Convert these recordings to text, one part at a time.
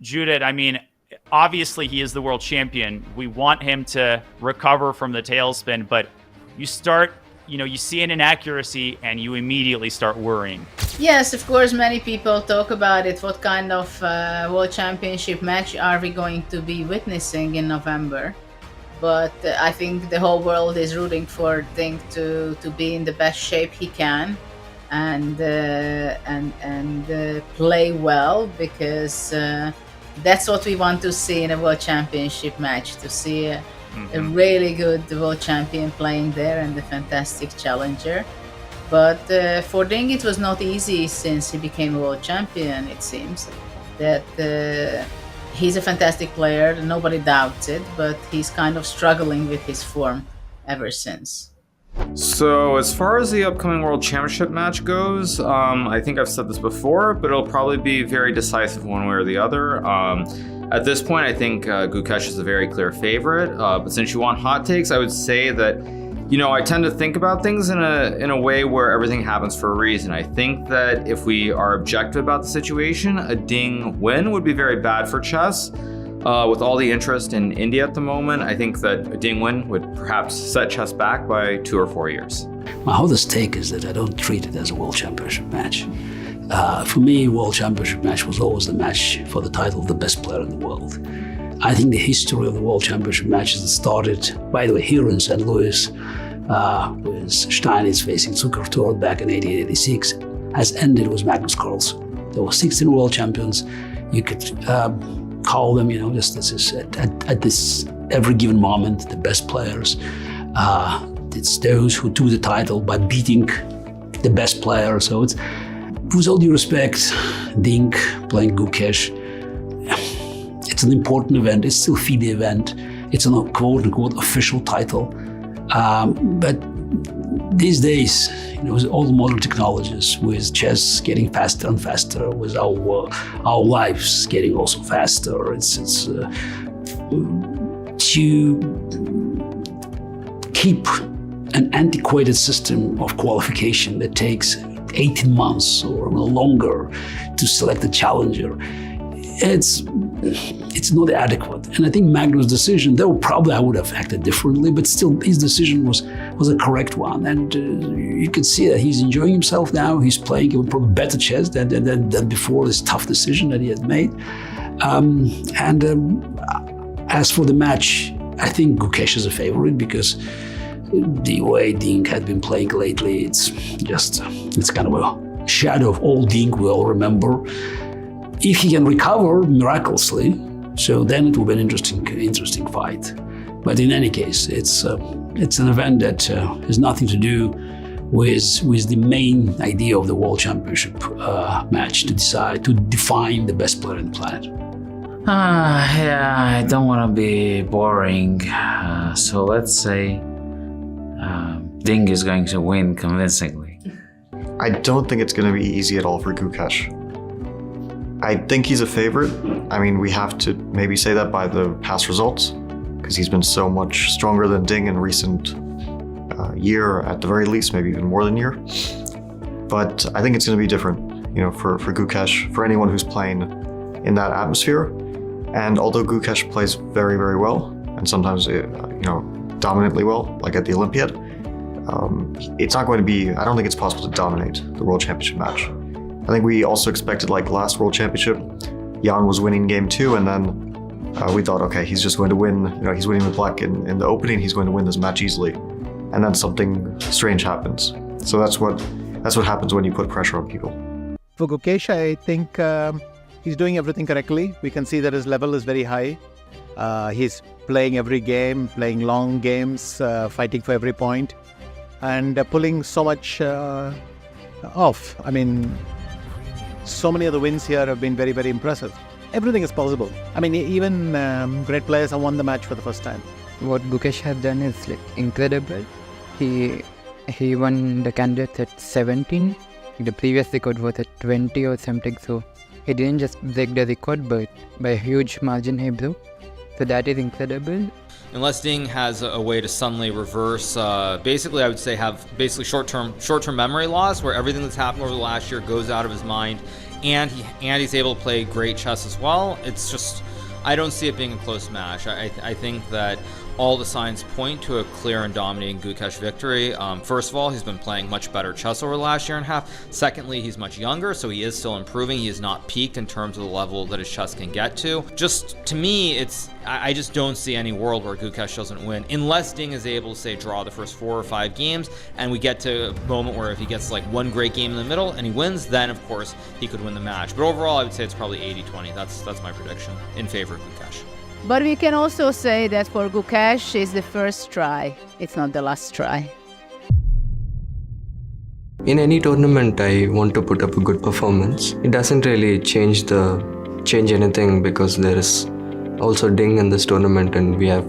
Judith, I mean, obviously he is the world champion. We want him to recover from the tailspin, but you see an inaccuracy and you immediately start worrying. Yes, of course, many people talk about it. What kind of World Championship match are we going to be witnessing in November? But I think the whole world is rooting for Ding to be in the best shape he can and play well, because that's what we want to see in a World Championship match, to see a really good world champion playing there and a fantastic challenger. But for Ding it was not easy since he became a world champion. It seems that he's a fantastic player, nobody doubts it, but he's kind of struggling with his form ever since. So as far as the upcoming World Championship match goes, I think I've said this before, but it'll probably be very decisive one way or the other. At this point, I think Gukesh is a very clear favorite, but since you want hot takes, I would say that, I tend to think about things in a way where everything happens for a reason. I think that if we are objective about the situation, a Ding win would be very bad for chess. With all the interest in India at the moment, I think that a Ding win would perhaps set chess back by 2 or 4 years. My hottest take is that I don't treat it as a World Championship match. For me, World Championship match was always the match for the title of the best player in the world. I think the history of the World Championship matches that started, by the way, here in St. Louis, with Steinitz facing Zuckertort back in 1886, has ended with Magnus Carlsen. There were 16 world champions. You could call them, just this is at this every given moment, the best players. It's those who took the title by beating the best player. So it's, with all due respect, Ding playing Gukesh, it's an important event. It's still FIDE event. It's a quote-unquote official title. But these days, with all the modern technologies, with chess getting faster and faster, with our lives getting also faster, it's to keep an antiquated system of qualification that takes 18 months or longer to select a challenger. It's not adequate. And I think Magnus' decision, though probably I would have acted differently, but still his decision was a correct one. And you can see that he's enjoying himself now. He's playing even probably better chess than before this tough decision that he had made. As for the match, I think Gukesh is a favorite because the way Ding had been playing lately, it's kind of a shadow of old Ding we all remember. If he can recover miraculously, so then it will be an interesting fight. But in any case, it's an event that has nothing to do with the main idea of the World Championship match to define the best player on the planet. Yeah, I don't want to be boring. So let's say Ding is going to win convincingly. I don't think it's going to be easy at all for Gukesh. I think he's a favorite. I mean, we have to maybe say that by the past results, because he's been so much stronger than Ding in recent year, at the very least, maybe even more than year. But I think it's going to be different, for Gukesh, for anyone who's playing in that atmosphere. And although Gukesh plays very, very well, and sometimes, dominantly well, like at the Olympiad, it's not going to be, I don't think it's possible to dominate the World Championship match. I think we also expected, like last World Championship, Jan was winning game 2, and then we thought, okay, he's just going to win, he's winning with black in the opening, he's going to win this match easily. And then something strange happens. So that's what happens when you put pressure on people. For Gukesh, I think he's doing everything correctly. We can see that his level is very high. He's playing every game, playing long games, fighting for every point, and pulling so much off. I mean, so many of the wins here have been very, very impressive. Everything is possible. I mean, even great players have won the match for the first time. What Gukesh has done is incredible. He won the candidates at 17. The previous record was at 20 or something. So he didn't just break the record, but by a huge margin he broke. So that is incredible. Unless Ding has a way to suddenly reverse, basically I would say have short-term memory loss, where everything that's happened over the last year goes out of his mind and he's able to play great chess as well. It's just, I don't see it being a close match. I think that all the signs point to a clear and dominating Gukesh victory. First of all, he's been playing much better chess over the last year and a half. Secondly, he's much younger, so he is still improving. He is not peaked in terms of the level that his chess can get to. Just, to me, I just don't see any world where Gukesh doesn't win, unless Ding is able to, say, draw the first 4 or 5 games, and we get to a moment where if he gets like one great game in the middle and he wins, then of course he could win the match. But overall, I would say it's probably 80-20. That's my prediction in favor of Gukesh. But we can also say that for Gukesh, it's the first try. It's not the last try. In any tournament, I want to put up a good performance. It doesn't really change anything because there is also Ding in this tournament and we have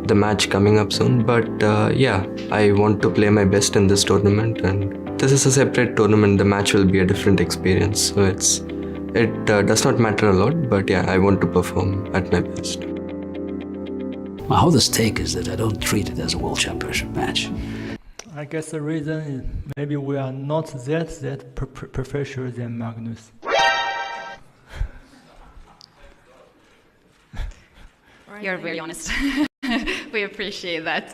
the match coming up soon. But yeah, I want to play my best in this tournament, and this is a separate tournament. The match will be a different experience. So it does not matter a lot, but yeah, I want to perform at my best. My hottest take is that I don't treat it as a World Championship match. I guess the reason is maybe we are not that professional than Magnus. You're very honest. We appreciate that.